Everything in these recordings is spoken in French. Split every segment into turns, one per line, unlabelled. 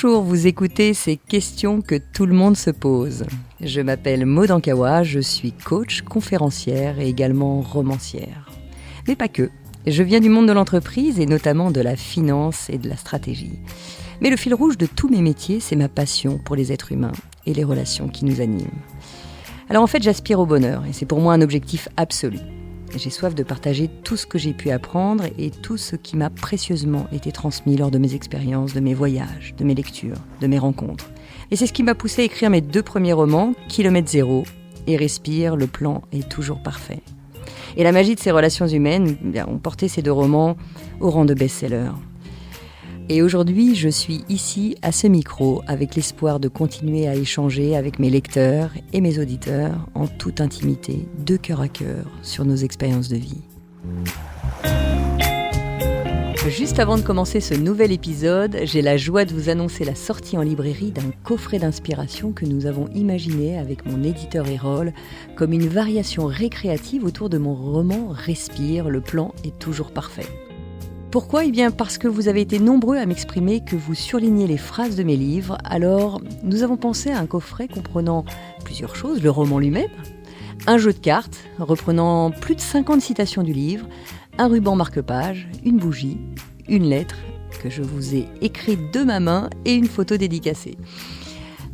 Bonjour, vous écoutez ces questions que tout le monde se pose. Je m'appelle Maud Ankawa, je suis coach, conférencière et également romancière. Mais pas que. Je viens du monde de l'entreprise et notamment de la finance et de la stratégie. Mais le fil rouge de tous mes métiers, c'est ma passion pour les êtres humains et les relations qui nous animent. Alors en fait, j'aspire au bonheur et c'est pour moi un objectif absolu. J'ai soif de partager tout ce que j'ai pu apprendre et tout ce qui m'a précieusement été transmis lors de mes expériences, de mes voyages, de mes lectures, de mes rencontres. Et c'est ce qui m'a poussé à écrire mes 2 premiers romans, Kilomètre Zéro et Respire, le plan est toujours parfait. Et la magie de ces relations humaines ont porté ces 2 romans au rang de best-sellers. Et aujourd'hui, je suis ici, à ce micro, avec l'espoir de continuer à échanger avec mes lecteurs et mes auditeurs en toute intimité, de cœur à cœur, sur nos expériences de vie. Juste avant de commencer ce nouvel épisode, j'ai la joie de vous annoncer la sortie en librairie d'un coffret d'inspiration que nous avons imaginé avec mon éditeur Erol comme une variation récréative autour de mon roman Respire, le plan est toujours parfait. Pourquoi ? Eh bien parce que vous avez été nombreux à m'exprimer que vous surlignez les phrases de mes livres, alors nous avons pensé à un coffret comprenant plusieurs choses, le roman lui-même, un jeu de cartes reprenant plus de 50 citations du livre, un ruban marque-page, une bougie, une lettre que je vous ai écrite de ma main et une photo dédicacée.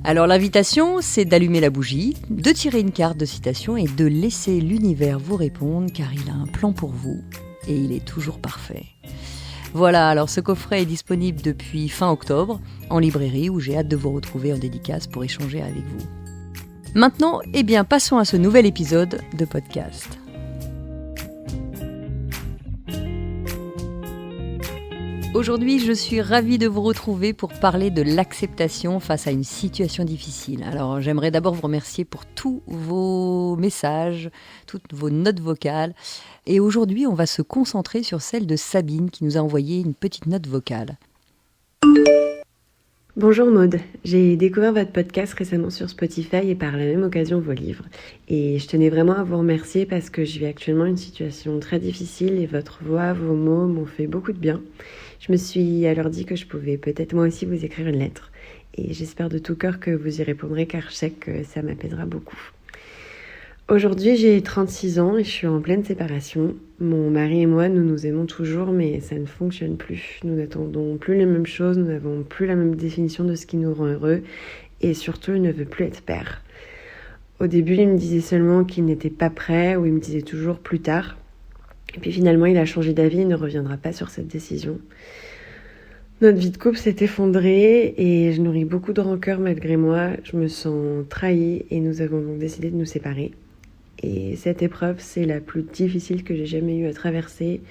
Alors l'invitation, c'est d'allumer la bougie, de tirer une carte de citation et de laisser l'univers vous répondre car il a un plan pour vous et il est toujours parfait. Voilà, alors ce coffret est disponible depuis fin octobre en librairie où j'ai hâte de vous retrouver en dédicace pour échanger avec vous. Maintenant, passons à ce nouvel épisode de podcast. Aujourd'hui, je suis ravie de vous retrouver pour parler de l'acceptation face à une situation difficile. Alors, j'aimerais d'abord vous remercier pour tous vos messages, toutes vos notes vocales. Et aujourd'hui, on va se concentrer sur celle de Sabine qui nous a envoyé une petite note vocale.
Bonjour Maud, j'ai découvert votre podcast récemment sur Spotify et par la même occasion vos livres. Et je tenais vraiment à vous remercier parce que je vis actuellement une situation très difficile et votre voix, vos mots m'ont fait beaucoup de bien. Je me suis alors dit que je pouvais peut-être moi aussi vous écrire une lettre. Et j'espère de tout cœur que vous y répondrez car je sais que ça m'apaisera beaucoup. Aujourd'hui, j'ai 36 ans et je suis en pleine séparation. Mon mari et moi, nous nous aimons toujours, mais ça ne fonctionne plus. Nous n'attendons plus les mêmes choses, nous n'avons plus la même définition de ce qui nous rend heureux, et surtout, il ne veut plus être père. Au début, il me disait seulement qu'il n'était pas prêt, ou il me disait toujours plus tard. Et puis finalement, il a changé d'avis et ne reviendra pas sur cette décision. Notre vie de couple s'est effondrée et je nourris beaucoup de rancœur malgré moi. Je me sens trahie et nous avons donc décidé de nous séparer. Et cette épreuve, c'est la plus difficile que j'ai jamais eu à traverser.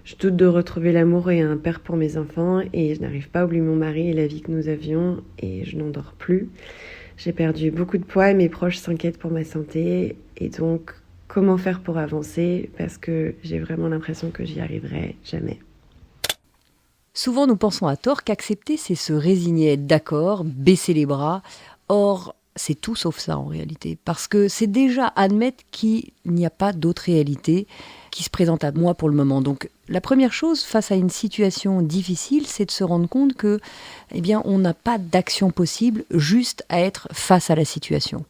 Je doute de retrouver l'amour et un père pour mes enfants et je n'arrive pas à oublier mon mari et la vie que nous avions et je n'en dors plus. J'ai perdu beaucoup de poids et mes proches s'inquiètent pour ma santé. Et donc, comment faire pour avancer ? Parce que j'ai vraiment l'impression que j'y arriverai jamais.
Souvent, nous pensons à tort qu'accepter, c'est se résigner, être d'accord, baisser les bras. Or, c'est tout sauf ça en réalité, parce que c'est déjà admettre qu'il n'y a pas d'autre réalité qui se présente à moi pour le moment. Donc la première chose face à une situation difficile, c'est de se rendre compte que, on n'a pas d'action possible juste à être face à la situation.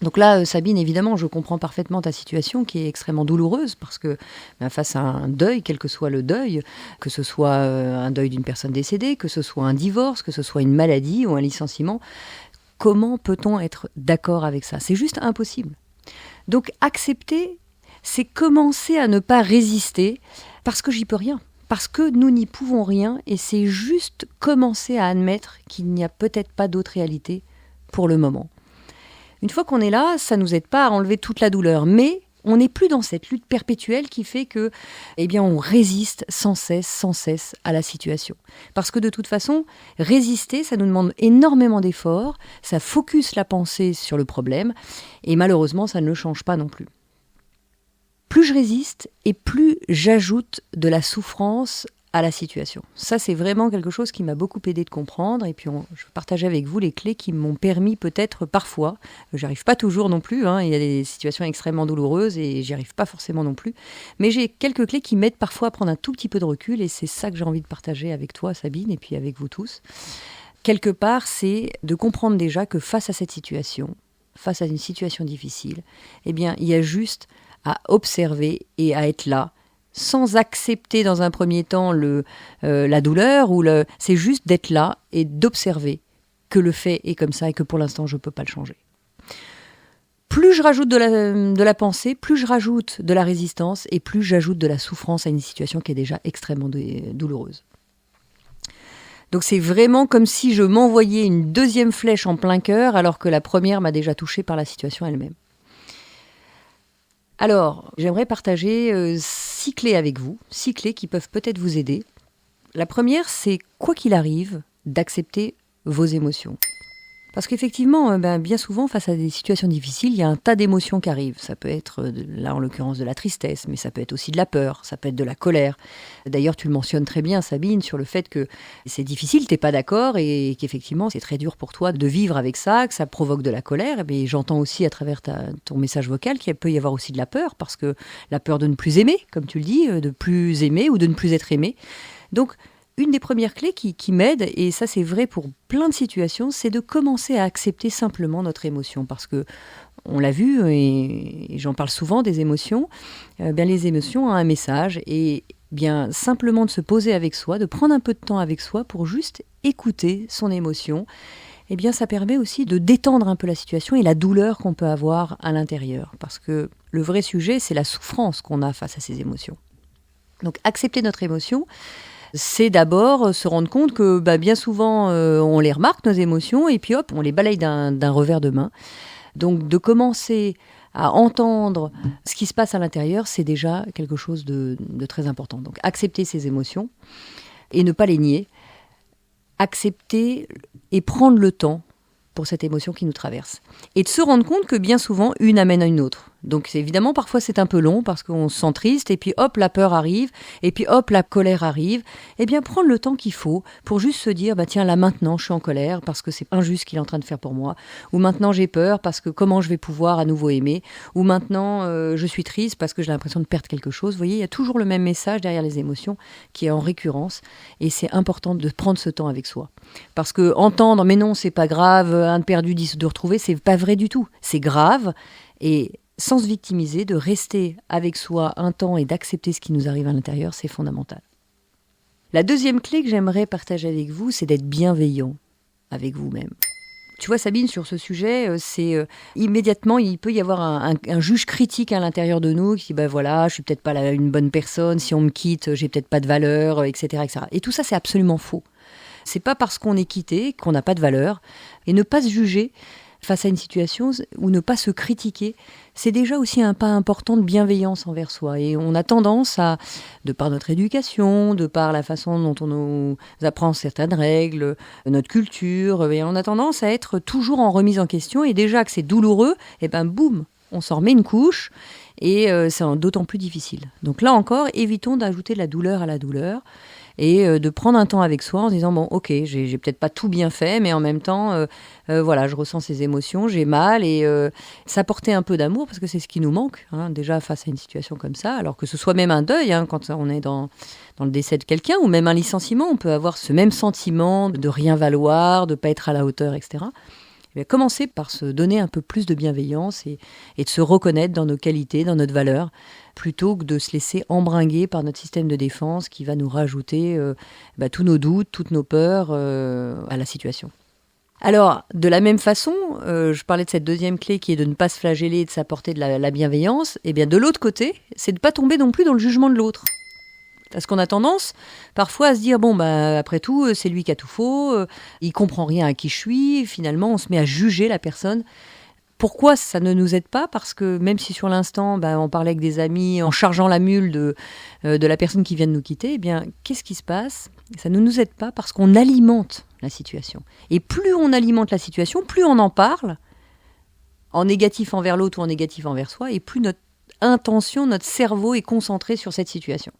Donc là, Sabine, évidemment, je comprends parfaitement ta situation qui est extrêmement douloureuse parce que face à un deuil, quel que soit le deuil, que ce soit un deuil d'une personne décédée, que ce soit un divorce, que ce soit une maladie ou un licenciement, comment peut-on être d'accord avec ça ? C'est juste impossible. Donc accepter, c'est commencer à ne pas résister parce que j'y peux rien. Parce que nous n'y pouvons rien et c'est juste commencer à admettre qu'il n'y a peut-être pas d'autre réalité pour le moment. Une fois qu'on est là, ça ne nous aide pas à enlever toute la douleur, mais on n'est plus dans cette lutte perpétuelle qui fait que, on résiste sans cesse à la situation. Parce que de toute façon, résister, ça nous demande énormément d'efforts, ça focus la pensée sur le problème, et malheureusement, ça ne le change pas non plus. Plus je résiste, et plus j'ajoute de la souffrance à la situation. Ça, c'est vraiment quelque chose qui m'a beaucoup aidé de comprendre. Et puis, je vais partager avec vous les clés qui m'ont permis peut-être parfois, j'arrive pas toujours non plus, il y a des situations extrêmement douloureuses et j'y arrive pas forcément non plus. Mais j'ai quelques clés qui m'aident parfois à prendre un tout petit peu de recul et c'est ça que j'ai envie de partager avec toi, Sabine, et puis avec vous tous. quelque part, c'est de comprendre déjà que face à cette situation, face à une situation difficile, eh bien, il y a juste à observer et à être là, sans accepter dans un premier temps la douleur, c'est juste d'être là et d'observer que le fait est comme ça et que pour l'instant, je ne peux pas le changer. Plus je rajoute de la pensée, plus je rajoute de la résistance et plus j'ajoute de la souffrance à une situation qui est déjà extrêmement douloureuse. Donc c'est vraiment comme si je m'envoyais une deuxième flèche en plein cœur alors que la première m'a déjà touchée par la situation elle-même. Alors, j'aimerais partager 6 clés avec vous, 6 clés qui peuvent peut-être vous aider. La première, c'est quoi qu'il arrive, d'accepter vos émotions. Parce qu'effectivement, bien souvent, face à des situations difficiles, il y a un tas d'émotions qui arrivent. Ça peut être, là en l'occurrence, de la tristesse, mais ça peut être aussi de la peur, ça peut être de la colère. D'ailleurs, tu le mentionnes très bien, Sabine, sur le fait que c'est difficile, t'es pas d'accord, et qu'effectivement, c'est très dur pour toi de vivre avec ça, que ça provoque de la colère. Et j'entends aussi à travers ton message vocal qu'il peut y avoir aussi de la peur, parce que la peur de ne plus aimer, comme tu le dis, de plus aimer ou de ne plus être aimé. Donc, une des premières clés qui m'aide, et ça c'est vrai pour plein de situations, c'est de commencer à accepter simplement notre émotion. Parce que, on l'a vu, et j'en parle souvent des émotions, les émotions ont un message, et bien simplement de se poser avec soi, de prendre un peu de temps avec soi pour juste écouter son émotion, et bien ça permet aussi de détendre un peu la situation et la douleur qu'on peut avoir à l'intérieur. Parce que le vrai sujet, c'est la souffrance qu'on a face à ces émotions. Donc accepter notre émotion, c'est d'abord se rendre compte que bien souvent, on les remarque, nos émotions, et puis hop, on les balaye d'un revers de main. Donc de commencer à entendre ce qui se passe à l'intérieur, c'est déjà quelque chose de très important. Donc accepter ses émotions et ne pas les nier. Accepter et prendre le temps pour cette émotion qui nous traverse. Et de se rendre compte que bien souvent, une amène à une autre. Donc évidemment, parfois c'est un peu long parce qu'on se sent triste et puis hop, la peur arrive et puis hop, la colère arrive. Eh bien, prendre le temps qu'il faut pour juste se dire, tiens, là maintenant, je suis en colère parce que c'est injuste ce qu'il est en train de faire pour moi. Ou maintenant, j'ai peur parce que comment je vais pouvoir à nouveau aimer. Ou maintenant, je suis triste parce que j'ai l'impression de perdre quelque chose. Vous voyez, il y a toujours le même message derrière les émotions qui est en récurrence. Et c'est important de prendre ce temps avec soi. Parce que entendre, mais non, c'est pas grave, un de perdu, 10 de retrouver, c'est pas vrai du tout. C'est grave. Et sans se victimiser, de rester avec soi un temps et d'accepter ce qui nous arrive à l'intérieur, c'est fondamental. La deuxième clé que j'aimerais partager avec vous, c'est d'être bienveillant avec vous-même. Tu vois, Sabine, sur ce sujet, immédiatement, il peut y avoir un juge critique à l'intérieur de nous qui dit, voilà, je suis peut-être pas une bonne personne, si on me quitte, j'ai peut-être pas de valeur, etc., etc. Et tout ça, c'est absolument faux. C'est pas parce qu'on est quitté qu'on n'a pas de valeur. Et ne pas se juger face à une situation ou ne pas se critiquer, c'est déjà aussi un pas important de bienveillance envers soi. Et on a tendance à, de par notre éducation, de par la façon dont on nous apprend certaines règles, notre culture, et on a tendance à être toujours en remise en question. Et déjà que c'est douloureux, et boum, on s'en remet une couche et c'est d'autant plus difficile. Donc là encore, évitons d'ajouter de la douleur à la douleur. Et de prendre un temps avec soi en se disant, ok, j'ai peut-être pas tout bien fait, mais en même temps, je ressens ces émotions, j'ai mal, et s'apporter un peu d'amour, parce que c'est ce qui nous manque, déjà face à une situation comme ça, alors que ce soit même un deuil, quand on est dans le décès de quelqu'un, ou même un licenciement, on peut avoir ce même sentiment de rien valoir, de pas être à la hauteur, etc. Commencer par se donner un peu plus de bienveillance et de se reconnaître dans nos qualités, dans notre valeur, plutôt que de se laisser embringuer par notre système de défense qui va nous rajouter tous nos doutes, toutes nos peurs à la situation. Alors, de la même façon, je parlais de cette deuxième clé qui est de ne pas se flageller et de s'apporter de la bienveillance. Et bien de l'autre côté, c'est de ne pas tomber non plus dans le jugement de l'autre. Parce qu'on a tendance parfois à se dire, après tout, c'est lui qui a tout faux, il comprend rien à qui je suis, finalement on se met à juger la personne. Pourquoi ça ne nous aide pas ? Parce que même si sur l'instant, on parlait avec des amis en chargeant la mule de la personne qui vient de nous quitter, eh bien, qu'est-ce qui se passe ? Ça ne nous aide pas parce qu'on alimente la situation. Et plus on alimente la situation, plus on en parle, en négatif envers l'autre ou en négatif envers soi, et plus notre intention, notre cerveau est concentré sur cette situation.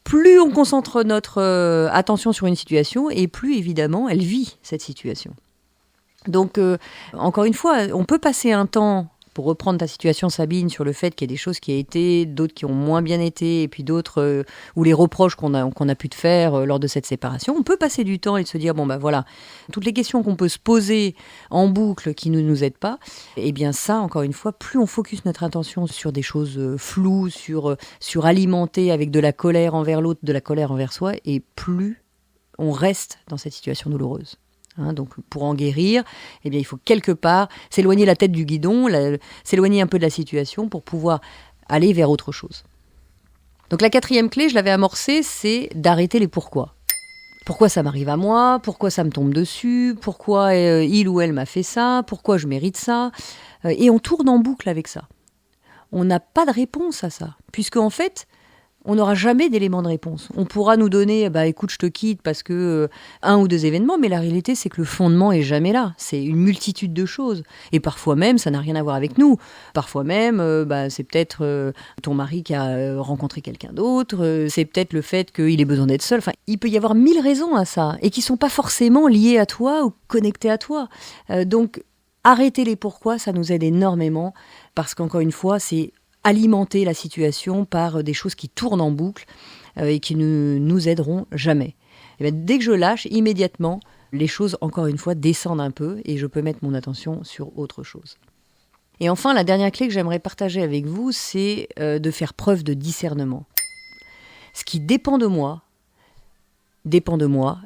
Plus on concentre notre attention sur une situation, et plus évidemment elle vit cette situation. Donc, encore une fois, on peut passer un temps pour reprendre ta situation, Sabine, sur le fait qu'il y a des choses qui ont été, d'autres qui ont moins bien été, et puis d'autres ou les reproches qu'on a pu te faire lors de cette séparation, on peut passer du temps et se dire, bon ben voilà, toutes les questions qu'on peut se poser en boucle qui ne nous aident pas, et bien ça, encore une fois, plus on focus notre attention sur des choses floues, sur alimenter avec de la colère envers l'autre, de la colère envers soi, et plus on reste dans cette situation douloureuse. Donc pour en guérir, eh bien, il faut quelque part s'éloigner la tête du guidon, s'éloigner un peu de la situation pour pouvoir aller vers autre chose. Donc la 4e clé, je l'avais amorcée, c'est d'arrêter les pourquoi. Pourquoi ça m'arrive à moi ? Pourquoi ça me tombe dessus ? Pourquoi il ou elle m'a fait ça ? Pourquoi je mérite ça ? Et on tourne en boucle avec ça. On n'a pas de réponse à ça, puisque en fait, on n'aura jamais d'éléments de réponse. On pourra nous donner, écoute, je te quitte parce que 1 ou 2 événements, mais la réalité, c'est que le fondement est jamais là. C'est une multitude de choses. Et parfois même, ça n'a rien à voir avec nous. Parfois même, c'est peut-être ton mari qui a rencontré quelqu'un d'autre. C'est peut-être le fait qu'il ait besoin d'être seul. Enfin, il peut y avoir 1000 raisons à ça et qui sont pas forcément liées à toi ou connectées à toi. Donc, arrêter les pourquoi, ça nous aide énormément parce qu'encore une fois, c'est alimenter la situation par des choses qui tournent en boucle et qui ne nous aideront jamais. Et dès que je lâche, immédiatement, les choses, encore une fois, descendent un peu et je peux mettre mon attention sur autre chose. Et enfin, la dernière clé que j'aimerais partager avec vous, c'est de faire preuve de discernement. Ce qui dépend de moi,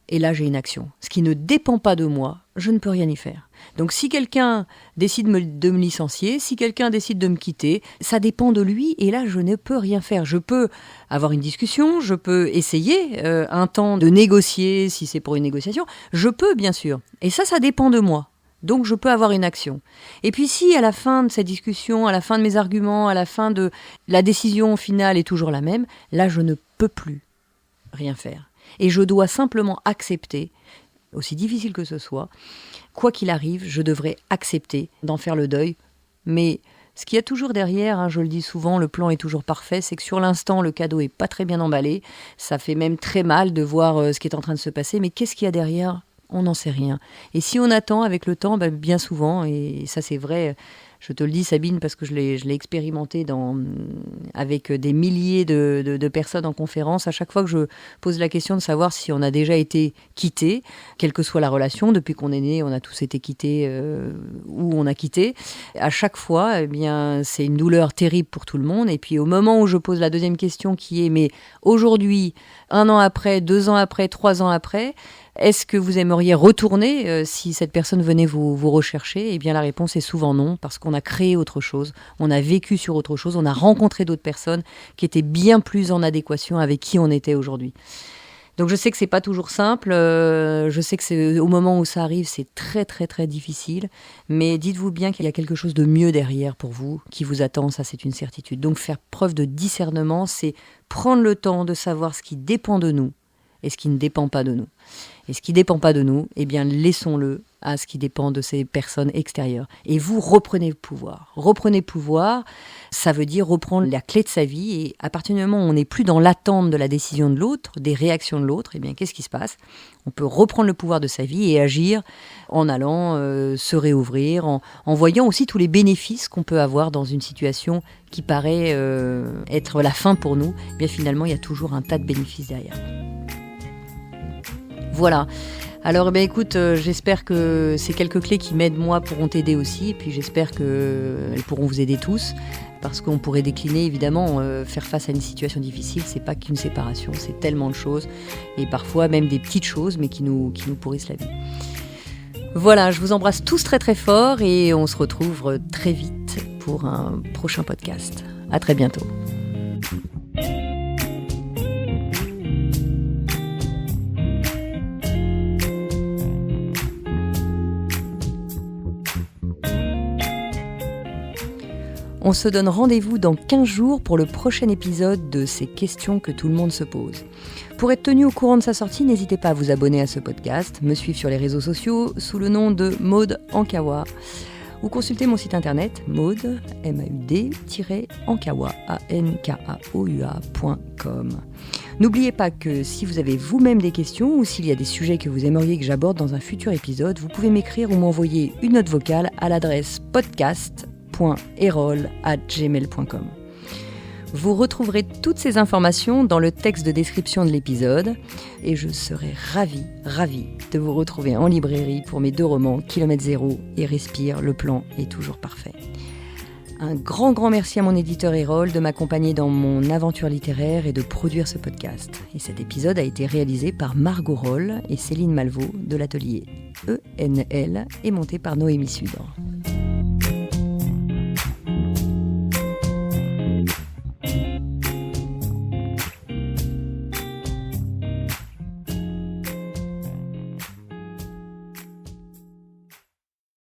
et là j'ai une action. Ce qui ne dépend pas de moi, je ne peux rien y faire. Donc si quelqu'un décide de me licencier, si quelqu'un décide de me quitter, ça dépend de lui et là je ne peux rien faire. Je peux avoir une discussion, je peux essayer un temps de négocier si c'est pour une négociation, je peux bien sûr. Et ça dépend de moi. Donc je peux avoir une action. Et puis si à la fin de cette discussion, à la fin de mes arguments, à la fin de la décision finale est toujours la même, là je ne peux plus rien faire. Et je dois simplement accepter, aussi difficile que ce soit, quoi qu'il arrive, je devrais accepter d'en faire le deuil. Mais ce qu'il y a toujours derrière, je le dis souvent, le plan est toujours parfait, c'est que sur l'instant, le cadeau est pas très bien emballé. Ça fait même très mal de voir ce qui est en train de se passer. Mais qu'est-ce qu'il y a derrière ? On n'en sait rien. Et si on attend avec le temps, bien souvent, et ça c'est vrai, je te le dis Sabine parce que je l'ai expérimenté avec des milliers de personnes en conférence, à chaque fois que je pose la question de savoir si on a déjà été quitté, quelle que soit la relation, depuis qu'on est né, on a tous été quittés ou on a quitté, à chaque fois, c'est une douleur terrible pour tout le monde. Et puis au moment où je pose la deuxième question qui est, mais aujourd'hui, 1 an après, 2 ans après, 3 ans après, est-ce que vous aimeriez retourner si cette personne venait vous rechercher ? Eh bien, la réponse est souvent non, parce qu'on a créé autre chose, on a vécu sur autre chose, on a rencontré d'autres personnes qui étaient bien plus en adéquation avec qui on était aujourd'hui. Donc, je sais que c'est pas toujours simple, je sais que c'est, au moment où ça arrive, c'est très, très, très difficile, mais dites-vous bien qu'il y a quelque chose de mieux derrière pour vous, qui vous attend, ça c'est une certitude. Donc, faire preuve de discernement, c'est prendre le temps de savoir ce qui dépend de nous et ce qui ne dépend pas de nous. Et ce qui ne dépend pas de nous, eh bien, laissons-le à ce qui dépend de ces personnes extérieures. Et vous reprenez le pouvoir. Reprenez le pouvoir, ça veut dire reprendre la clé de sa vie. Et à partir du moment où on n'est plus dans l'attente de la décision de l'autre, des réactions de l'autre, eh bien, qu'est-ce qui se passe ? On peut reprendre le pouvoir de sa vie et agir en allant se réouvrir, en voyant aussi tous les bénéfices qu'on peut avoir dans une situation qui paraît être la fin pour nous. Eh bien, finalement, il y a toujours un tas de bénéfices derrière. Voilà. Alors, écoute, j'espère que ces quelques clés qui m'aident moi pourront t'aider aussi. Et puis, j'espère qu'elles pourront vous aider tous. Parce qu'on pourrait décliner, évidemment, faire face à une situation difficile, c'est pas qu'une séparation, c'est tellement de choses. Et parfois, même des petites choses, mais qui nous pourrissent la vie. Voilà, je vous embrasse tous très très fort et on se retrouve très vite pour un prochain podcast. À très bientôt. On se donne rendez-vous dans 15 jours pour le prochain épisode de ces questions que tout le monde se pose. Pour être tenu au courant de sa sortie, n'hésitez pas à vous abonner à ce podcast, me suivre sur les réseaux sociaux sous le nom de Maud Ankawa ou consulter mon site internet maud, maud-ankawa, ankaoua.com. N'oubliez pas que si vous avez vous-même des questions ou s'il y a des sujets que vous aimeriez que j'aborde dans un futur épisode, vous pouvez m'écrire ou m'envoyer une note vocale à l'adresse podcast hello.erol@gmail.com. Vous retrouverez toutes ces informations dans le texte de description de l'épisode et je serai ravie de vous retrouver en librairie pour mes 2 romans Kilomètre Zéro et Respire, le plan est toujours parfait. Un grand merci à mon éditeur Erol de m'accompagner dans mon aventure littéraire et de produire ce podcast. Et cet épisode a été réalisé par Margot Roll et Céline Malvaux de l'atelier ENL et monté par Noémie Sudre.